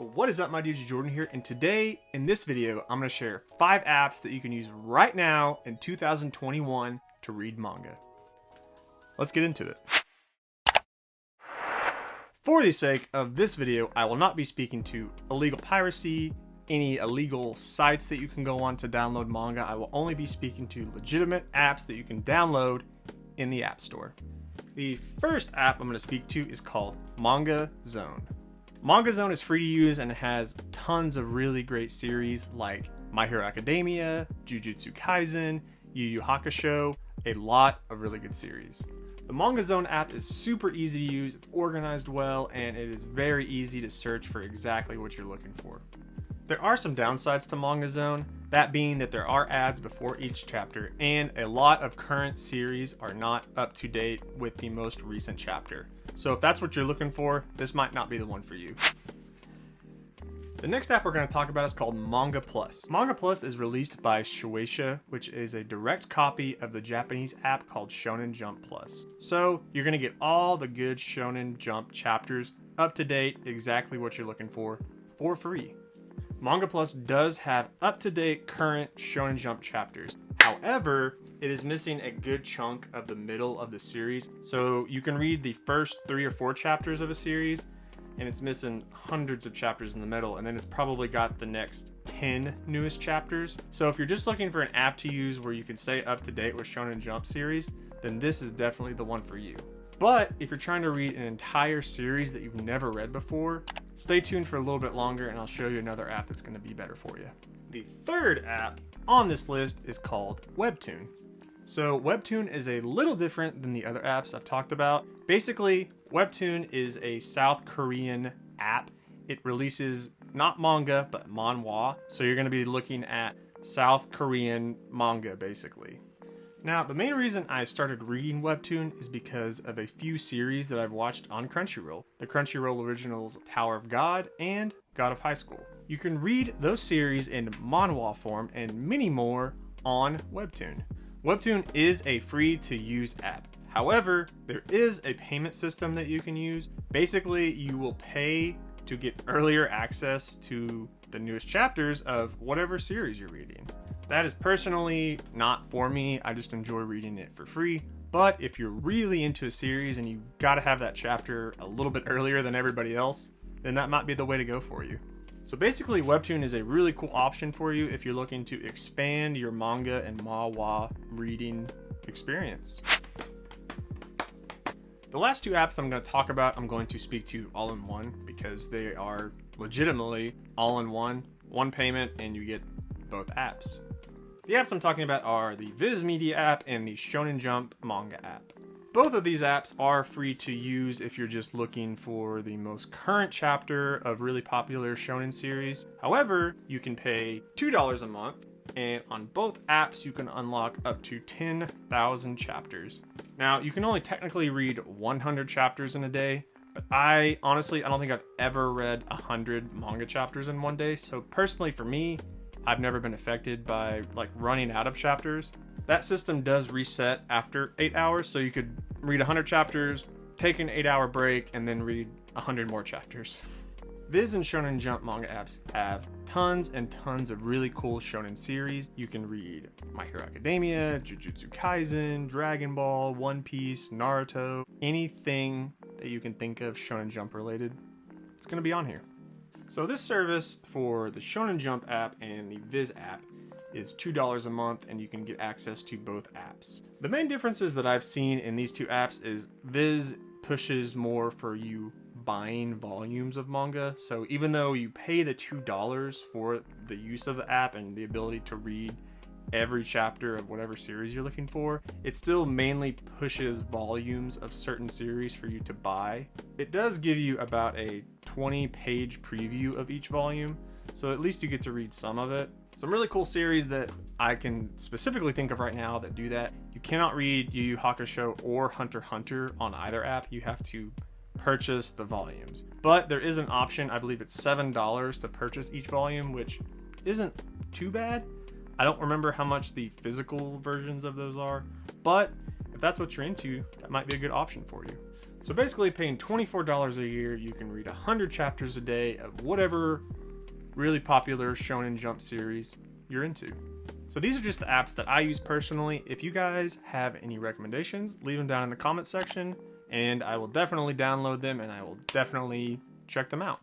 What is up, my dudes? Jordan here, and today in this video I'm going to share 5 apps that you can use right now in 2021 to read manga. Let's get into it. For the sake of this video, I will not be speaking to illegal piracy, any illegal sites that you can go on to download manga. I will only be speaking to legitimate apps that you can download in the App Store. The first app I'm going to speak to is called Mangazone. Mangazone is free to use and it has tons of really great series like My Hero Academia, Jujutsu Kaisen, Yu Yu Hakusho, a lot of really good series. The Mangazone app is super easy to use, it's organized well, and it is very easy to search for exactly what you're looking for. There are some downsides to Mangazone, that being that there are ads before each chapter, and a lot of current series are not up to date with the most recent chapter. So if that's what you're looking for, this might not be the one for you. The next app we're going to talk about is called Manga Plus. Manga Plus is released by Shueisha, which is a direct copy of the Japanese app called Shonenjump Plus. So you're going to get all the good Shonen Jump chapters up to date, exactly what you're looking for free. Manga Plus does have up-to-date current Shonen Jump chapters. However, it is missing a good chunk of the middle of the series. So you can read the first 3 or 4 chapters of a series, and it's missing hundreds of chapters in the middle, and then it's probably got the next 10 newest chapters. So if you're just looking for an app to use where you can stay up to date with Shonen Jump series, then this is definitely the one for you. But if you're trying to read an entire series that you've never read before, stay tuned for a little bit longer and I'll show you another app that's going to be better for you. The third app on this list is called Webtoon. So Webtoon is a little different than the other apps I've talked about. Basically, Webtoon is a South Korean app. It releases not manga, but manhwa. So you're going to be looking at South Korean manga, basically. Now, the main reason I started reading Webtoon is because of a few series that I've watched on Crunchyroll. The Crunchyroll originals Tower of God and God of High School. You can read those series in manhwa form and many more on Webtoon. Webtoon is a free to use app. However, there is a payment system that you can use. Basically, you will pay to get earlier access to the newest chapters of whatever series you're reading. That is personally not for me. I just enjoy reading it for free. But if you're really into a series and you gotta have that chapter a little bit earlier than everybody else, then that might be the way to go for you. So basically, Webtoon is a really cool option for you if you're looking to expand your manga and manhwa reading experience. The last 2 apps I'm going to talk about, I'm going to speak to all in one because they are legitimately all in one payment, and you get both apps. The apps I'm talking about are the Viz Media app and the Shonen Jump manga app. Both of these apps are free to use if you're just looking for the most current chapter of really popular shonen series. However, you can pay $2 a month, and on both apps you can unlock up to 10,000 chapters. Now, you can only technically read 100 chapters in a day, but I don't think I've ever read 100 manga chapters in one day. So personally for me, I've never been affected by running out of chapters. That system does reset after 8 hours, so you could read 100 chapters, take an 8-hour break, and then read 100 more chapters. Viz and Shonen Jump manga apps have tons and tons of really cool shonen series. You can read My Hero Academia, Jujutsu Kaisen, Dragon Ball, One Piece, Naruto, anything that you can think of Shonen Jump related, it's going to be on here. So this service for the Shonen Jump app and the Viz app is $2 a month, and you can get access to both apps. The main differences that I've seen in these 2 apps is Viz pushes more for you buying volumes of manga. So even though you pay the $2 for the use of the app and the ability to read every chapter of whatever series you're looking for, it still mainly pushes volumes of certain series for you to buy. It does give you about a 20-page preview of each volume, so at least you get to read some of it. Some really cool series that I can specifically think of right now that do that. You cannot read Yu Yu Hakusho or Hunter x Hunter on either app. You have to purchase the volumes. But there is an option, I believe it's $7 to purchase each volume, which isn't too bad. I don't remember how much the physical versions of those are, but if that's what you're into, that might be a good option for you. So basically paying $24 a year, you can read 100 chapters a day of whatever really popular Shonen Jump series you're into. So these are just the apps that I use personally. If you guys have any recommendations, leave them down in the comment section and I will definitely download them and I will definitely check them out.